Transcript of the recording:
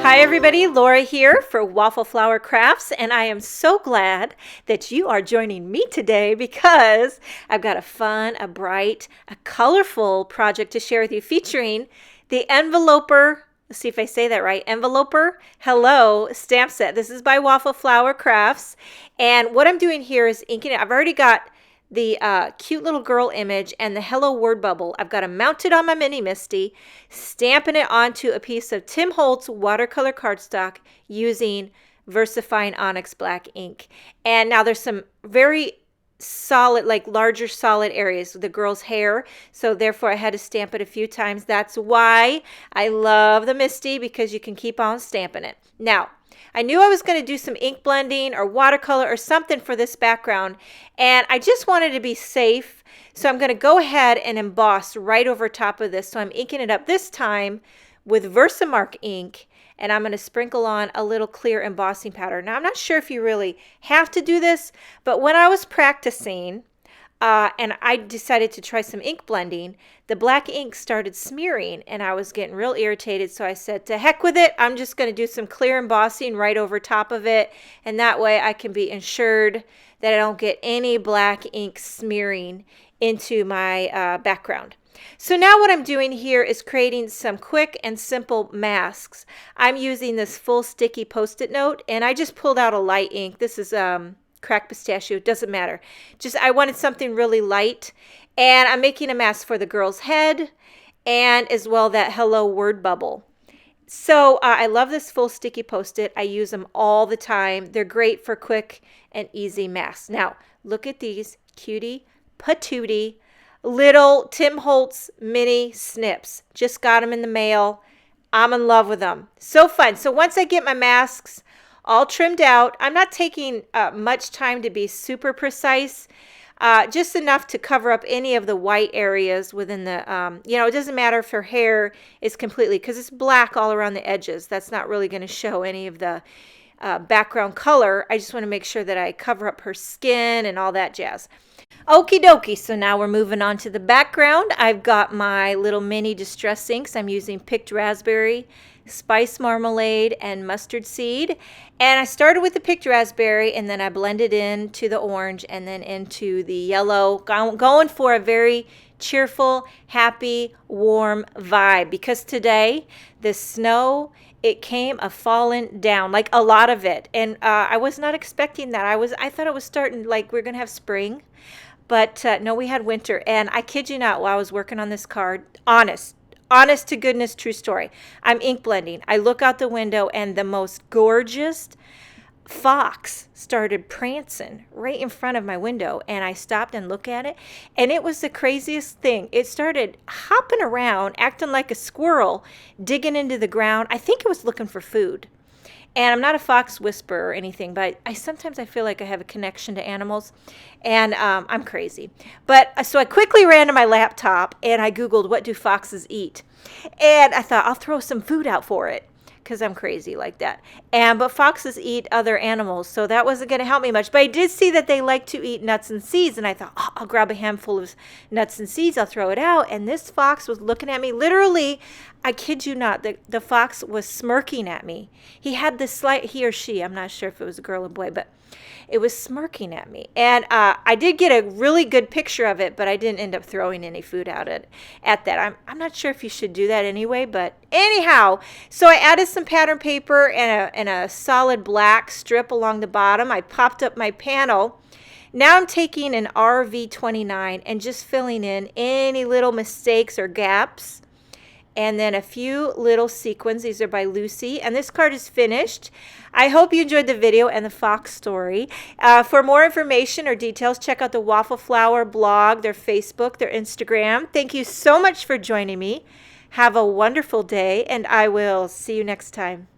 Hi everybody, Laura here for Waffle Flower Crafts, and I am so glad that you are joining me today because I've got a fun, a bright, a colorful project to share with you featuring the Enveloper, let's see if I say that right, Enveloper Hello stamp set. This is by Waffle Flower Crafts, and what I'm doing here is inking it. I've already got the cute little girl image and the hello word bubble. I've got them mounted on my mini Misty, stamping it onto a piece of Tim Holtz watercolor cardstock using VersaFine Onyx Black ink. And now there's some very solid, like larger solid areas with the girl's hair, so therefore I had to stamp it a few times. That's why I love the Misty, because you can keep on stamping it. Now, I knew I was going to do some ink blending or watercolor or something for this background, and I just wanted to be safe, so I'm going to go ahead and emboss right over top of this. So I'm inking it up this time with Versamark ink, and I'm going to sprinkle on a little clear embossing powder. Now, I'm not sure if you really have to do this, but when I was practicing, and I decided to try some ink blending, the black ink started smearing and I was getting real irritated. So I said, to heck with it. I'm just going to do some clear embossing right over top of it. And that way I can be ensured that I don't get any black ink smearing into my background. So now what I'm doing here is creating some quick and simple masks. I'm using this full sticky Post-it note, and I just pulled out a light ink. This is cracked pistachio, doesn't matter. Just I wanted something really light, and I'm making a mask for the girl's head and as well that hello word bubble. So I love this full sticky Post-it. I use them all the time. They're great for quick and easy masks. Now look at these cutie patootie little Tim Holtz mini snips. Just got them in the mail. I'm in love with them. So fun. So once I get my masks all trimmed out, I'm not taking much time to be super precise, just enough to cover up any of the white areas within the, it doesn't matter if her hair is completely, because it's black all around the edges. That's not really going to show any of the background color. I just want to make sure that I cover up her skin and all that jazz. Okie dokie, so now we're moving on to the background. I've got my little mini distress inks. I'm using picked raspberry, spice marmalade, and mustard seed. And I started with the picked raspberry, and then I blended into the orange and then into the yellow, going for a very cheerful, happy, warm vibe, because today the snow, it came a falling down, like a lot of it, and I was not expecting that. I thought it was starting, like we're gonna have spring, but no, we had winter. And I kid you not, while I was working on this card, honest to goodness, true story, I'm ink blending. I look out the window and the most gorgeous fox started prancing right in front of my window, and I stopped and looked at it, and it was the craziest thing. It started hopping around, acting like a squirrel, digging into the ground. I think it was looking for food. And I'm not a fox whisperer or anything, but sometimes I feel like I have a connection to animals, and I'm crazy. But so I quickly ran to my laptop and I Googled, what do foxes eat? And I thought, I'll throw some food out for it, because I'm crazy like that. But foxes eat other animals, so that wasn't going to help me much. But I did see that they like to eat nuts and seeds, and I thought, oh, I'll grab a handful of nuts and seeds, I'll throw it out. And this fox was looking at me, literally, I kid you not, the fox was smirking at me. He had this slight, he or she, I'm not sure if it was a girl or boy, but it was smirking at me. And I did get a really good picture of it, but I didn't end up throwing any food out at that. I'm not sure if you should do that anyway, but anyhow, so I added some pattern paper and a solid black strip along the bottom. I popped up my panel. Now I'm taking an RV29 and just filling in any little mistakes or gaps. And then a few little sequins. These are by Lucy. And this card is finished. I hope you enjoyed the video and the fox story. For more information or details, check out the Waffle Flower blog, their Facebook, their Instagram. Thank you so much for joining me. Have a wonderful day, and I will see you next time.